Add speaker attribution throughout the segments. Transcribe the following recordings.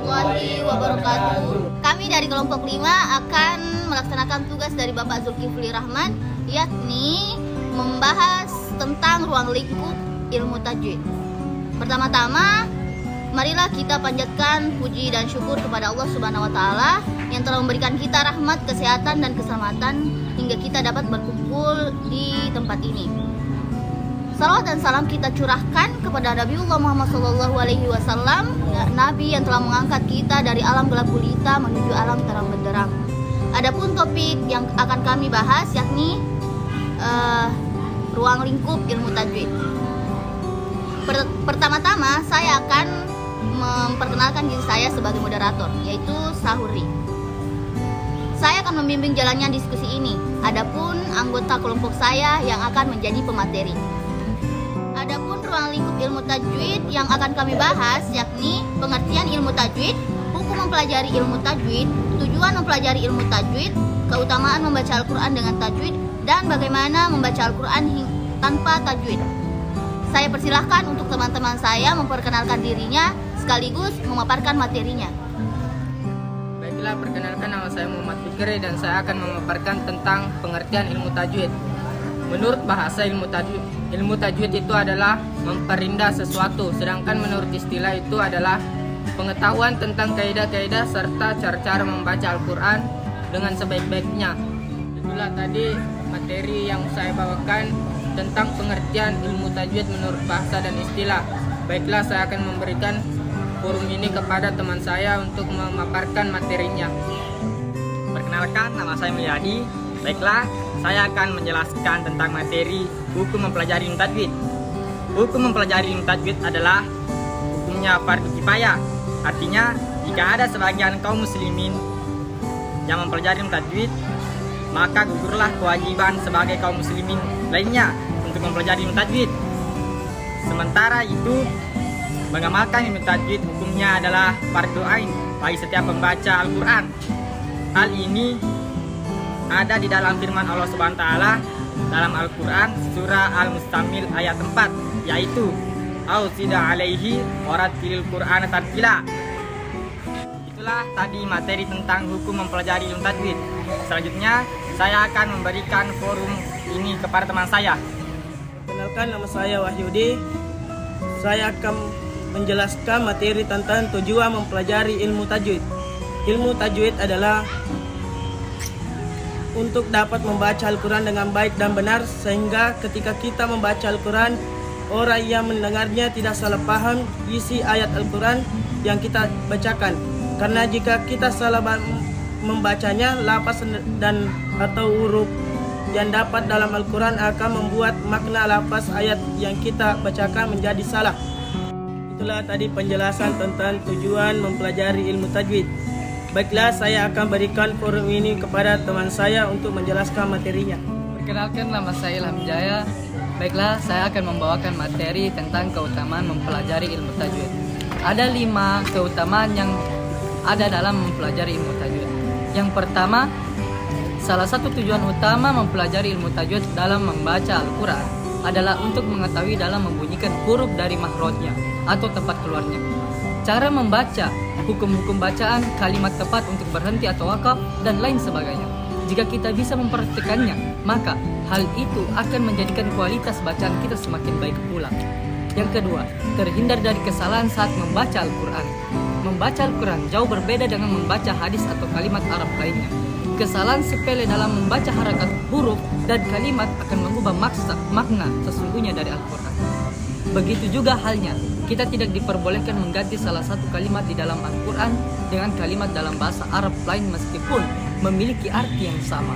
Speaker 1: warahmatullahi wabarakatuh. Kami dari kelompok 5 akan melaksanakan tugas dari Bapak Zulkifli Rahman, yakni membahas tentang ruang lingkup ilmu tajwid. Pertama-tama, marilah kita panjatkan puji dan syukur kepada Allah Subhanahu wa taala yang telah memberikan kita rahmat, kesehatan dan keselamatan hingga kita dapat berkumpul di tempat ini. Salawat dan salam kita curahkan kepada Nabiullah Muhammad SAW, Nabi yang telah mengangkat kita dari alam gelap gulita menuju alam terang benderang. Adapun topik yang akan kami bahas yakni ruang lingkup ilmu tajwid. Pertama-tama saya akan memperkenalkan diri saya sebagai moderator, yaitu Sahuri. Saya akan membimbing jalannya diskusi ini. Adapun anggota kelompok saya yang akan menjadi pemateri. Adapun ruang lingkup ilmu tajwid yang akan kami bahas yakni pengertian ilmu tajwid, hukum mempelajari ilmu tajwid, tujuan mempelajari ilmu tajwid, keutamaan membaca Al-Quran dengan tajwid, dan bagaimana membaca Al-Quran tanpa tajwid. Saya persilahkan untuk teman-teman saya memperkenalkan dirinya sekaligus memaparkan materinya.
Speaker 2: Baiklah, perkenalkan, nama saya Muhammad Fikri dan saya akan memaparkan tentang pengertian ilmu tajwid. Menurut bahasa ilmu tajwid itu adalah memperindah sesuatu, sedangkan menurut istilah itu adalah pengetahuan tentang kaidah-kaidah serta cara-cara membaca Al-Quran dengan sebaik-baiknya. Itulah tadi materi yang saya bawakan tentang pengertian ilmu tajwid menurut bahasa dan istilah. Baiklah, saya akan memberikan forum ini kepada teman saya untuk memaparkan materinya.
Speaker 3: Perkenalkan, nama saya Mulyadi. Baiklah, saya akan menjelaskan tentang materi hukum mempelajari ilmu tajwid. Hukum mempelajari ilmu tajwid adalah hukumnya fardu kifayah. Artinya, jika ada sebagian kaum muslimin yang mempelajari ilmu tajwid, maka gugurlah kewajiban sebagai kaum muslimin lainnya untuk mempelajari ilmu tajwid. Sementara itu, mengamalkan ilmu tajwid hukumnya adalah fardu ain bagi setiap pembaca Al-Quran. Hal ini ada di dalam firman Allah Subhanahu wa taala dalam Al-Quran surah Al-Mustamil ayat 4, yaitu Auzidah alaihi waratilil Qur'an tartila. Itulah tadi materi tentang hukum mempelajari ilmu tajwid. Selanjutnya saya akan memberikan forum ini kepada teman saya.
Speaker 4: Kenalkan, nama saya Wahyudi. Saya akan menjelaskan materi tentang tujuan mempelajari ilmu tajwid. Ilmu tajwid adalah untuk dapat membaca Al-Quran dengan baik dan benar, sehingga ketika kita membaca Al-Quran, orang yang mendengarnya tidak salah paham isi ayat Al-Quran yang kita bacakan. Karena jika kita salah membacanya, lafaz dan atau huruf yang dapat dalam Al-Quran akan membuat makna lafaz ayat yang kita bacakan menjadi salah. Itulah tadi penjelasan tentang tujuan mempelajari ilmu tajwid. Baiklah, saya akan berikan forum ini kepada teman saya untuk menjelaskan materinya.
Speaker 5: Perkenalkan, nama saya Ilham Jaya. Baiklah, saya akan membawakan materi tentang keutamaan mempelajari ilmu tajwid. Ada 5 keutamaan yang ada dalam mempelajari ilmu tajwid. Yang pertama, salah satu tujuan utama mempelajari ilmu tajwid dalam membaca Al-Quran adalah untuk mengetahui dalam membunyikan huruf dari makhrajnya atau tempat keluarnya. Cara membaca, hukum-hukum bacaan, kalimat tepat untuk berhenti atau wakaf, dan lain sebagainya. Jika kita bisa memperhatikannya, maka hal itu akan menjadikan kualitas bacaan kita semakin baik pula. Yang kedua, terhindar dari kesalahan saat membaca Al-Quran. Membaca Al-Quran jauh berbeda dengan membaca hadis atau kalimat Arab lainnya. Kesalahan sepele dalam membaca harakat huruf dan kalimat akan mengubah makna sesungguhnya dari Al-Quran. Begitu juga halnya, kita tidak diperbolehkan mengganti salah satu kalimat di dalam Al-Quran dengan kalimat dalam bahasa Arab lain meskipun memiliki arti yang sama.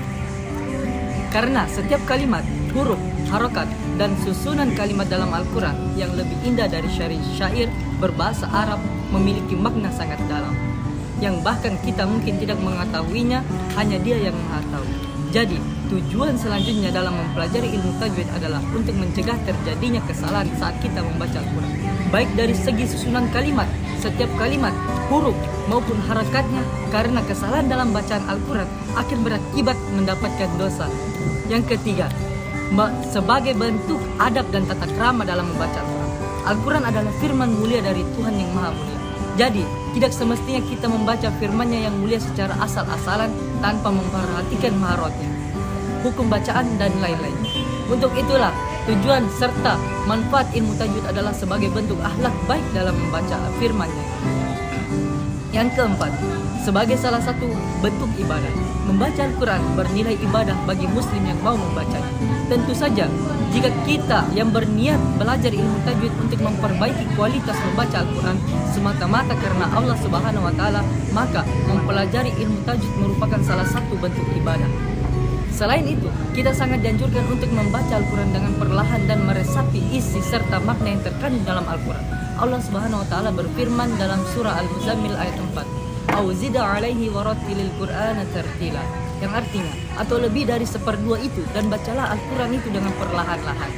Speaker 5: Karena setiap kalimat, huruf, harakat, dan susunan kalimat dalam Al-Quran yang lebih indah dari syair berbahasa Arab memiliki makna sangat dalam, yang bahkan kita mungkin tidak mengetahuinya, hanya dia yang mengetahui. Jadi, tujuan selanjutnya dalam mempelajari ilmu tajwid adalah untuk mencegah terjadinya kesalahan saat kita membaca Al-Quran, baik dari segi susunan kalimat, setiap kalimat, huruf, maupun harakatnya, karena kesalahan dalam bacaan Al-Quran akan berakibat mendapatkan dosa. Yang ketiga, sebagai bentuk adab dan tata krama dalam membaca Al-Quran. Al-Quran adalah firman mulia dari Tuhan yang Maha Mulia. Jadi, tidak semestinya kita membaca firman-Nya yang mulia secara asal-asalan tanpa memperhatikan maharotnya, hukum bacaan, dan lain-lain. Untuk itulah, tujuan serta manfaat ilmu tajwid adalah sebagai bentuk akhlak baik dalam membaca firman-Nya. Yang keempat, sebagai salah satu bentuk ibadah, membaca Al-Quran bernilai ibadah bagi muslim yang mau membacanya. Tentu saja, jika kita yang berniat belajar ilmu tajwid untuk memperbaiki kualitas membaca Al-Quran semata-mata karena Allah Subhanahu wa Ta'ala, maka mempelajari ilmu tajwid merupakan salah satu bentuk ibadah. Selain itu, kita sangat dianjurkan untuk membaca Al-Quran dengan perlahan dan meresapi isi serta makna yang terkandung dalam Al-Quran. Allah Subhanahu wa Ta'ala berfirman dalam surah Al-Muzammil ayat 4, "Au zida 'alaihi warattilil Qur'ana tartila." Yang artinya, atau lebih dari 1/2 itu, dan bacalah Al-Quran itu dengan perlahan-lahan.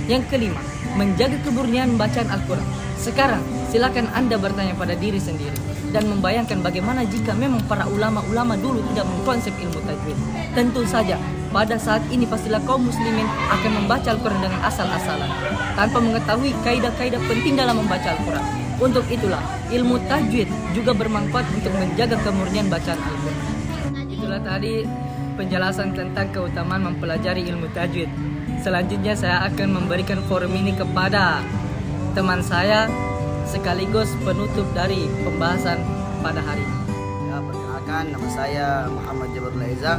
Speaker 5: Yang kelima, menjaga kemurnian bacaan Al-Quran. Sekarang, silakan Anda bertanya pada diri sendiri dan membayangkan bagaimana jika memang para ulama-ulama dulu tidak mengkonsep ilmu tajwid. Tentu saja, pada saat ini pastilah kaum muslimin akan membaca Al-Quran dengan asal-asalan, tanpa mengetahui kaidah-kaidah penting dalam membaca Al-Quran. Untuk itulah, ilmu tajwid juga bermanfaat untuk menjaga kemurnian bacaan Al-Quran. Itulah tadi penjelasan tentang keutamaan mempelajari ilmu tajwid. Selanjutnya saya akan memberikan forum ini kepada teman saya sekaligus penutup dari pembahasan pada hari ini.
Speaker 6: Ya, perkenalkan, nama saya Muhammad Jabar Laiza.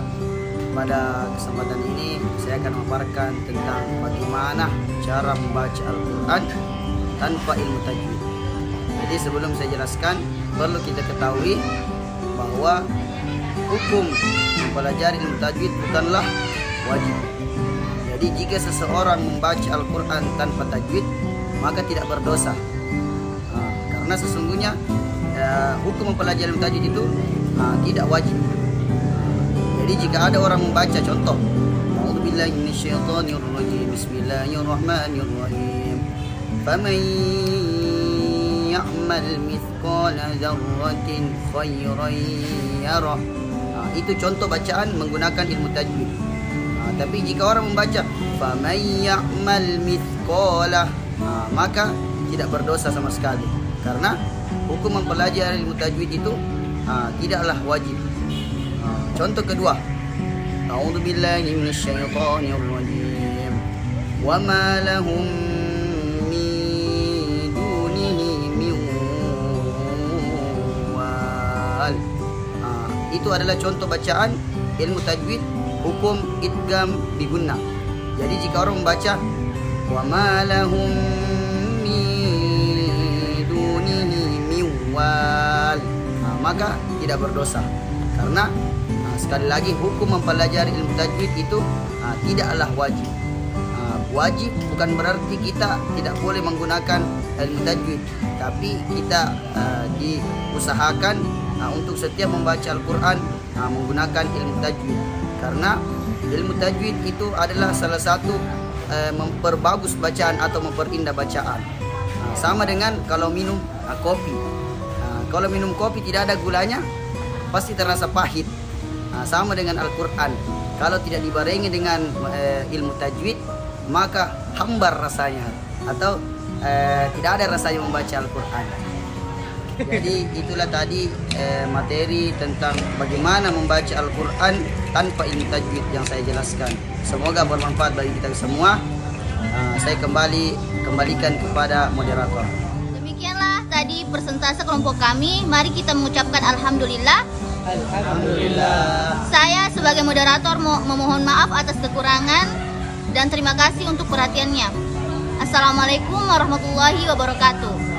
Speaker 6: Pada kesempatan ini saya akan memaparkan tentang bagaimana cara membaca Al-Quran tanpa ilmu tajwid. Jadi sebelum saya jelaskan, perlu kita ketahui bahwa hukum mempelajari ilmu tajwid bukanlah wajib. Jadi jika seseorang membaca Al-Quran tanpa tajwid, maka tidak berdosa. Karena sesungguhnya hukum mempelajari ilmu tajwid itu tidak wajib. Jadi jika ada orang membaca, contoh, A'udzubillahi minasyaitonirrajim, Bismillahirrahmanirrahim, faman ya'mal mithqala dzarratin khairan yarah. Itu contoh bacaan menggunakan ilmu tajwid. Tapi jika orang membaca faman ya'mal mithqala, maka tidak berdosa sama sekali, karena hukum mempelajari ilmu tajwid itu tidaklah wajib. Contoh kedua, A'udzubillahi minasyaitonirrajim, wa ma lahum min dunihi min wal. Itu adalah contoh bacaan ilmu tajwid hukum idgham bi gunnah. Jadi jika orang membaca wa ma lahum min dunihi min wal, maka tidak berdosa, karena sekali lagi hukum mempelajari ilmu tajwid itu tidaklah wajib. Wajib bukan berarti kita tidak boleh menggunakan ilmu tajwid, tapi kita diusahakan untuk setiap membaca Al-Quran menggunakan ilmu tajwid, karena ilmu tajwid itu adalah salah satu memperbagus bacaan atau memperindah bacaan. Sama dengan kalau minum kopi. Kalau minum kopi tidak ada gulanya, pasti terasa pahit. Sama dengan Al-Quran, kalau tidak dibarengi dengan ilmu tajwid, maka hambar rasanya, atau tidak ada rasanya membaca Al-Quran. Jadi itulah tadi materi tentang bagaimana membaca Al-Quran tanpa ilmu tajwid yang saya jelaskan. Semoga bermanfaat bagi kita semua. Saya kembalikan kepada moderator.
Speaker 1: Demikianlah tadi persentase kelompok kami. Mari kita mengucapkan Alhamdulillah.
Speaker 6: Alhamdulillah.
Speaker 1: Saya sebagai moderator memohon maaf atas kekurangan dan terima kasih untuk perhatiannya. Assalamualaikum warahmatullahi wabarakatuh.